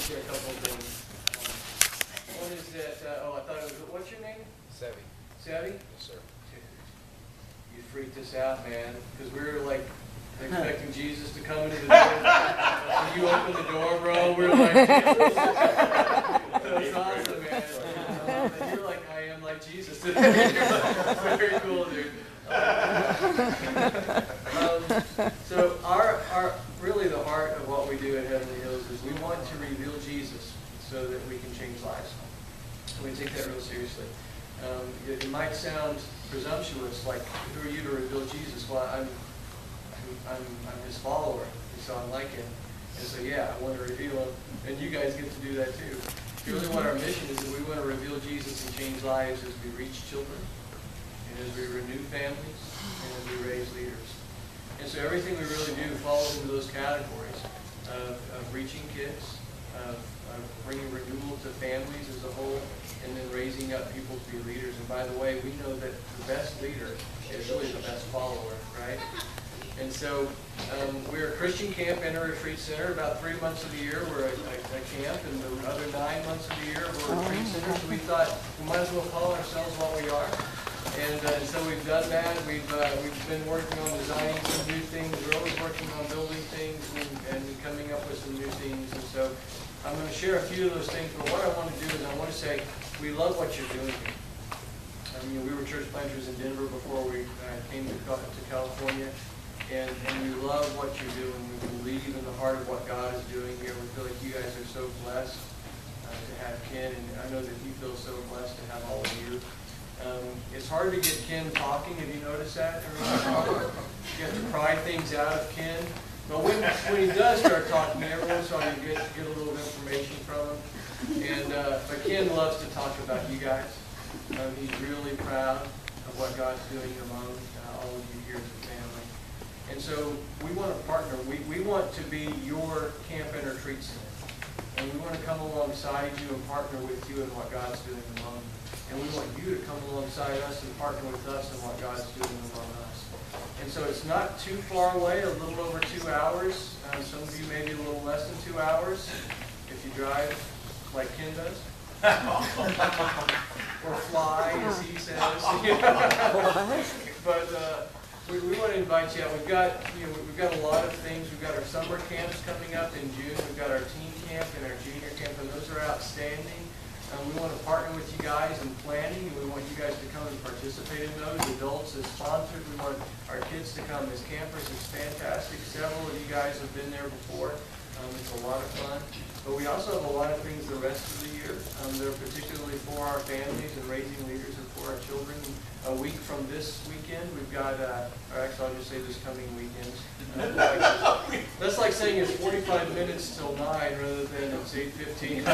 share a couple of things. One is that, I thought it was, what's your name? Sevi. Sevi? Yes, sir. You freaked us out, man, because we were like expecting Jesus to come into the door. When you opened the door, bro, we were like, Jesus. That's awesome, man. And you're like, I am like Jesus today. Very cool, dude. So really the heart of what we do at Heavenly Hills is we want to reveal Jesus so that we can change lives. And we take that real seriously. It might sound presumptuous, like, who are you to reveal Jesus? Well, I'm his follower, and so I'm like him. And so, yeah, I want to reveal him, and you guys get to do that too. Really what our mission is that we want to reveal Jesus and change lives as we reach children, and as we renew families, and as we raise leaders. And so everything we really do falls into those categories of reaching kids, of bringing renewal to families as a whole, and then raising up people to be leaders. And by the way, we know that the best leader is really the best follower, right? And so we're a Christian camp and a retreat center. About 3 months of the year we're a camp, and the other 9 months of the year we're a retreat center. So we thought we might as well call ourselves what we are. And so we've done that. We've been working on designing some new things. We're always working on building things and coming up with some new things. And so I'm going to share a few of those things. But what I want to do is I want to say we love what you're doing here. I mean, we were church planters in Denver before we came to California. And we love what you're doing. We believe in the heart of what God is doing here. We feel like you guys are so blessed to have Ken, and I know that he feels so blessed to have all of you. It's hard to get Ken talking. Have you noticed that? You have to pry things out of Ken. But when he does start talking, every once in a while you get a little information from him. And but Ken loves to talk about you guys. He's really proud of what God's doing among all of you here as a family. And so we want to partner. We want to be your camp and retreat center. And we want to come alongside you and partner with you in what God's doing among you. And we want you to come alongside us and partner with us in what God's doing among us. And so it's not too far away, a little over 2 hours. Some of you maybe a little less than 2 hours if you drive like Ken does. Or fly, as he says. But we want to invite you out. We've got a lot of things. We've got our summer camps coming up in June. We've got our teen camp and our junior camp, and those are outstanding. We want to partner with you guys in planning, and we want you guys to come and participate in those. Adults as sponsors. We want our kids to come as campers. It's fantastic. Several of you guys have been there before. It's a lot of fun. But we also have a lot of things the rest of the year. They're particularly for our families and raising leaders and for our children. A week from this weekend, we've got, or actually I'll just say this coming weekend. That's like saying it's 45 minutes till 9 rather than it's 8:15.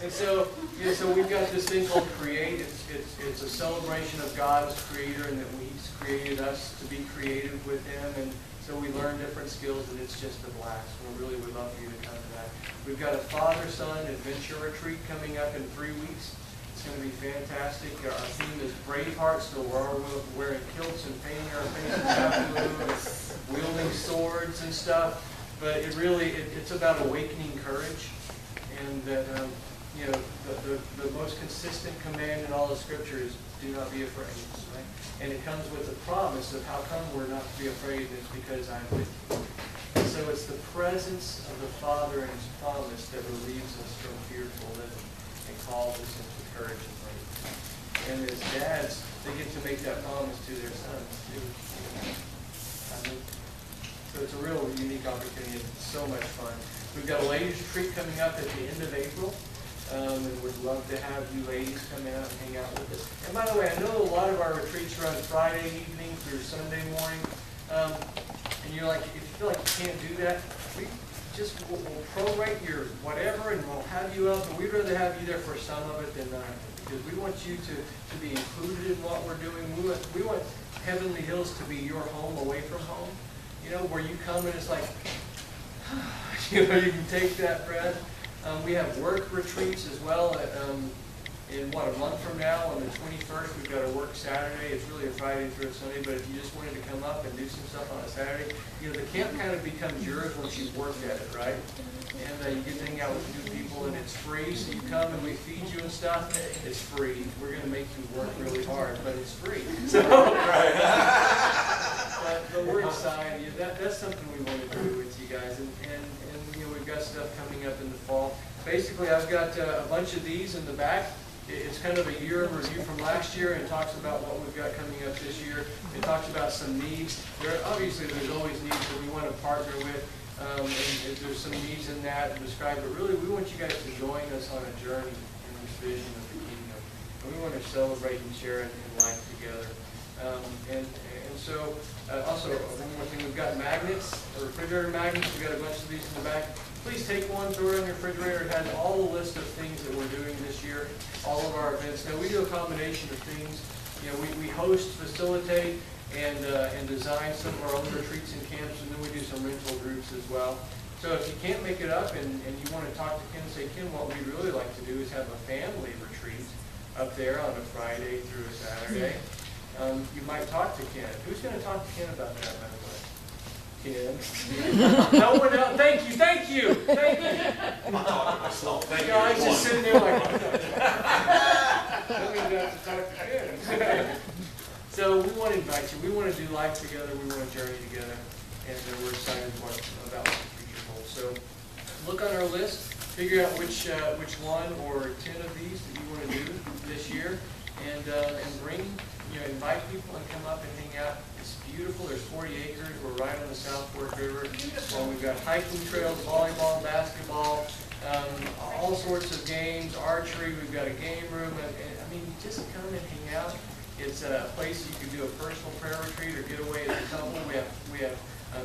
And so we've got this thing called Create. It's a celebration of God as creator, and that He's created us to be creative with Him. And so we learn different skills, and it's just a blast. We really would love for you to come to that. We've got a father-son adventure retreat coming up in 3 weeks. It's going to be fantastic. Our theme is Braveheart, so we're all wearing kilts and painting our faces half blue and wielding swords and stuff. But it's about awakening courage, and that the most consistent command in all of Scripture is do not be afraid. Right? And it comes with the promise of how come we're not to be afraid. It's because I'm with you. And so it's the presence of the Father and His promise that relieves us from fearful living and calls us into courage and bravery. And as dads, they get to make that promise to their sons too. So it's a real unique opportunity. It's so much fun. We've got a ladies' retreat coming up at the end of April. And we'd love to have you ladies come out and hang out with us. And by the way, I know a lot of our retreats are on Friday evening through Sunday morning. And you're like, if you feel like you can't do that, we'll prorate your whatever, and we'll have you up. But we'd rather have you there for some of it than not, because we want you to be included in what we're doing. We want Heavenly Hills to be your home away from home. Where you come and it's like, you can take that breath. We have work retreats as well. In a month from now, on the 21st, we've got a work Saturday. It's really a Friday through a Sunday, but if you just wanted to come up and do some stuff on a Saturday, the camp kind of becomes yours once you've worked at it, right? and you get to hang out with new people, and it's free. So you come and we feed you and stuff. It's free. We're going to make you work really hard, but it's free. So, but we're excited. That's something we want to do with you guys, and you know, we've got stuff coming up in the fall. Basically, I've got a bunch of these in the back. It's kind of a year in review from last year, and it talks about what we've got coming up this year. It talks about some needs. Obviously, there's always needs that we want to partner with, and there's some needs in that to describe. But really, we want you guys to join us on a journey in this vision of the kingdom. And we want to celebrate and share in life together. And so, also, one more thing, we've got magnets, refrigerator magnets. We've got a bunch of these in the back. Please take one, throw it on your refrigerator. It has all the list of things that we're doing this year, all of our events. Now, we do a combination of things. You know, we host, facilitate, and design some of our own retreats and camps, and then we do some rental groups as well. So if you can't make it up and you want to talk to Ken, say, Ken, what we'd really like to do is have a family retreat up there on a Friday through a Saturday. You might talk to Ken. Who's going to talk to Ken about that, by the way? Ken. No one else. Thank you. I'm not talking to myself. Thank you. Guys just sitting there like, that means I have to talk to Ken. So we want to invite you. We want to do life together. We want to journey together. And we're excited about what the future holds. So look on our list. Figure out which one or 10 of these that you want to do this year. And bring, invite people and come up and hang out. It's beautiful. There's 40 acres. We're right on the South Fork River. We've got hiking trails, volleyball, basketball, all sorts of games, archery. We've got a game room. I mean, just come and hang out. It's a place you can do a personal prayer retreat or get away as a couple. We have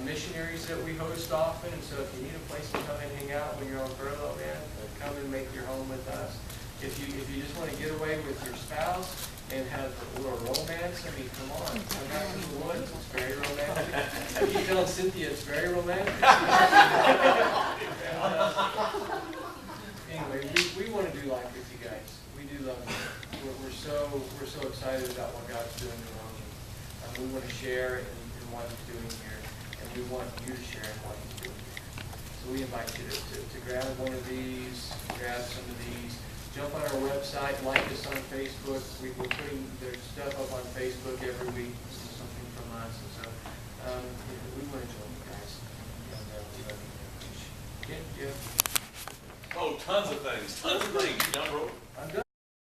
missionaries that we host often, and so if you need a place to come and hang out when you're on furlough, man, come and make your home with us. If you just want to get away with your spouse and have a little romance, I mean, come on, come out to the woods. It's very romantic. I keep telling Cynthia it's very romantic. Anyway, we want to do life with you guys. We do love you. We're so excited about what God's doing among you. We want to share in what He's doing here, and we want you to share in what He's doing here. So we invite you to grab one of these, grab some of these. Jump on our website, like us on Facebook. We're putting their stuff up on Facebook every week. This is something from us. And so we want to join you guys. And we love you very much. Ken, yeah. Oh, tons of things. You done, bro?